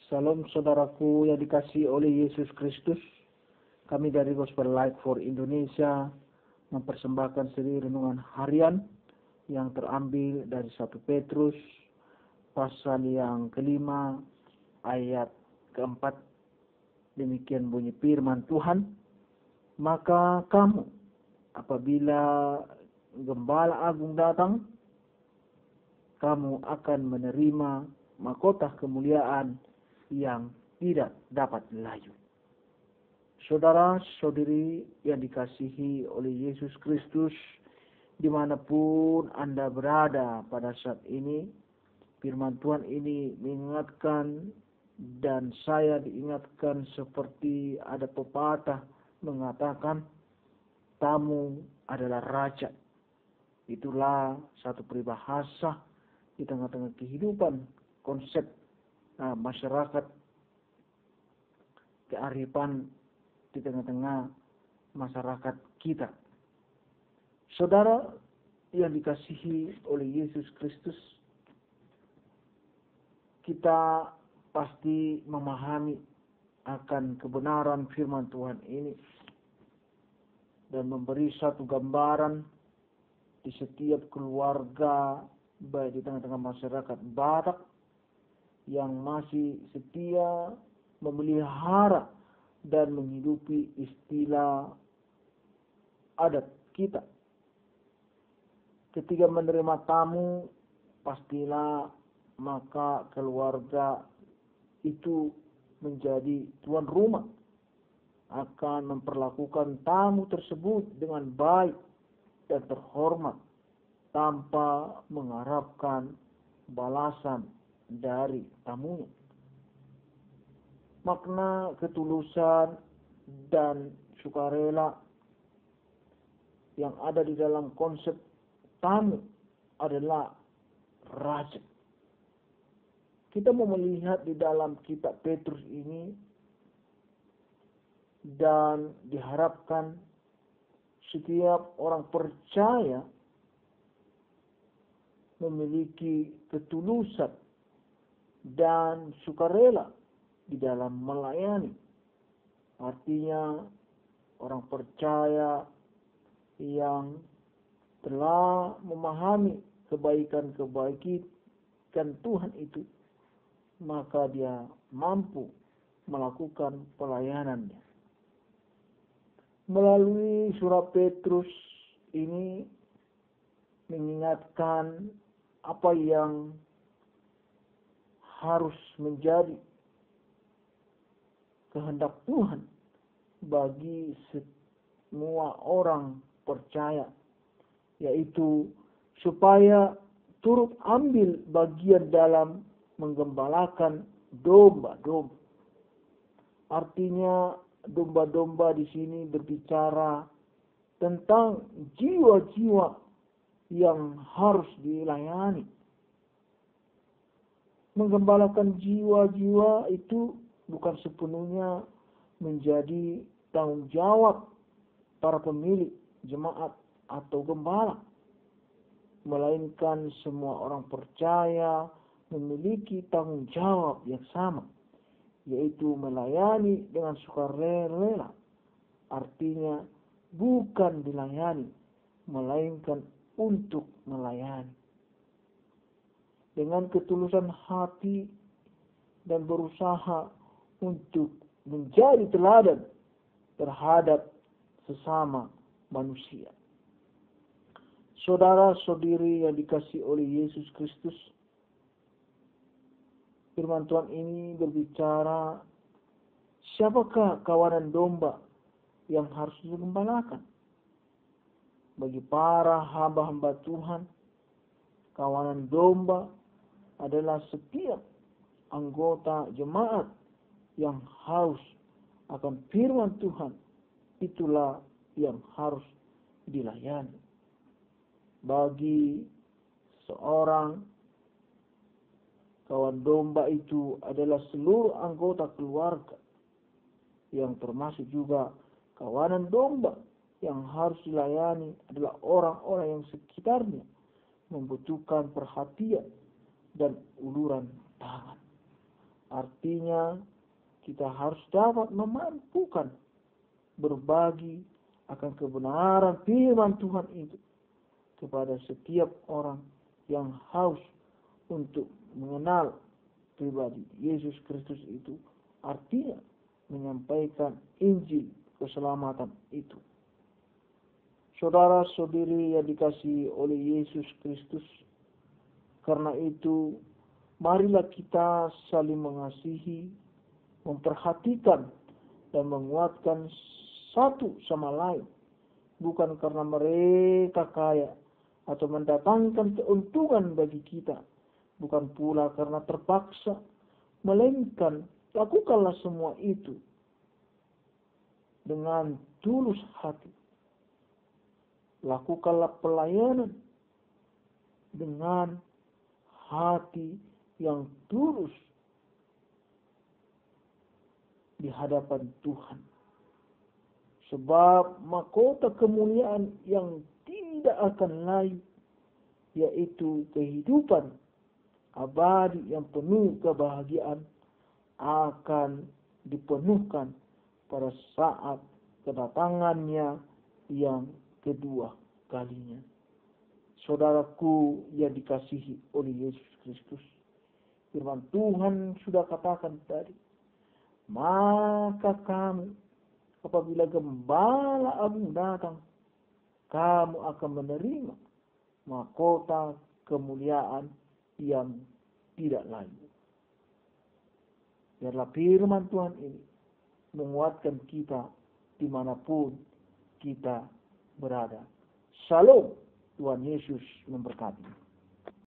Salam saudaraku yang dikasihi oleh Yesus Kristus. Kami dari Gospel Light for Indonesia mempersembahkan seri renungan harian yang terambil dari 1 Petrus pasal yang kelima ayat keempat. Demikian bunyi firman Tuhan. Maka kamu apabila Gembala Agung datang, kamu akan menerima mahkota kemuliaan yang tidak dapat layu. Saudara-saudari yang dikasihi oleh Yesus Kristus, dimanapun Anda berada pada saat ini, firman Tuhan ini mengingatkan dan saya diingatkan seperti ada pepatah mengatakan, tamu adalah raja. Itulah satu peribahasa di tengah-tengah kehidupan konsep masyarakat, kearifan di tengah-tengah masyarakat kita. Saudara yang dikasihi oleh Yesus Kristus, kita pasti memahami akan kebenaran firman Tuhan ini dan memberi satu gambaran di setiap keluarga, baik di tengah-tengah masyarakat Batak yang masih setia memelihara dan menghidupi istilah adat kita. Ketika menerima tamu, pastilah maka keluarga itu menjadi tuan rumah, akan memperlakukan tamu tersebut dengan baik dan terhormat tanpa mengharapkan balasan dari tamunya. Makna ketulusan dan sukarela yang ada di dalam konsep tamu adalah raja. Kita mau melihat di dalam kitab Petrus ini dan diharapkan setiap orang percaya memiliki ketulusan dan sukarela di dalam melayani. Artinya orang percaya yang telah memahami kebaikan Tuhan itu, maka dia mampu melakukan pelayanannya. Melalui surat Petrus ini mengingatkan apa yang harus menjadi kehendak Tuhan bagi semua orang percaya, yaitu supaya turut ambil bagian dalam menggembalakan domba-domba. Artinya domba-domba di sini berbicara tentang jiwa-jiwa yang harus dilayani. Menggembalakan jiwa-jiwa itu bukan sepenuhnya menjadi tanggung jawab para pemilik jemaat atau gembala, melainkan semua orang percaya memiliki tanggung jawab yang sama, yaitu melayani dengan sukarela. Artinya bukan dilayani, melainkan untuk melayani dengan ketulusan hati dan berusaha untuk menjadi teladan terhadap sesama manusia. Saudara-saudari yang dikasihi oleh Yesus Kristus, firman Tuhan ini berbicara siapakah kawanan domba yang harus digembalakan. Bagi para hamba-hamba Tuhan, kawanan domba adalah setiap anggota jemaat yang haus akan firman Tuhan. Itulah yang harus dilayani. Bagi seorang kawan domba itu adalah seluruh anggota keluarga, yang termasuk juga kawanan domba yang harus dilayani adalah orang-orang yang sekitarnya membutuhkan perhatian dan uluran tangan. Artinya kita harus dapat memampukan berbagi akan kebenaran firman Tuhan itu kepada setiap orang yang haus untuk mengenal pribadi Yesus Kristus itu. Artinya menyampaikan Injil keselamatan itu. Saudara-saudari yang dikasihi oleh Yesus Kristus, karena itu marilah kita saling mengasihi, memperhatikan dan menguatkan satu sama lain, bukan karena mereka kaya atau mendatangkan keuntungan bagi kita, bukan pula karena terpaksa, melainkan lakukanlah semua itu dengan tulus hati. Lakukanlah pelayanan dengan hati yang tulus di hadapan Tuhan. Sebab mahkota kemuliaan yang tidak akan layu, yaitu kehidupan abadi yang penuh kebahagiaan, akan dipenuhkan pada saat kedatangannya yang kedua kalinya. Saudaraku yang dikasihi oleh Yesus Kristus, firman Tuhan sudah katakan tadi, maka kamu apabila Gembala Agung datang, kamu akan menerima mahkota kemuliaan yang tidak layu. Biarlah firman Tuhan ini menguatkan kita dimanapun kita berada. Shalom, Tuhan Yesus memberkati.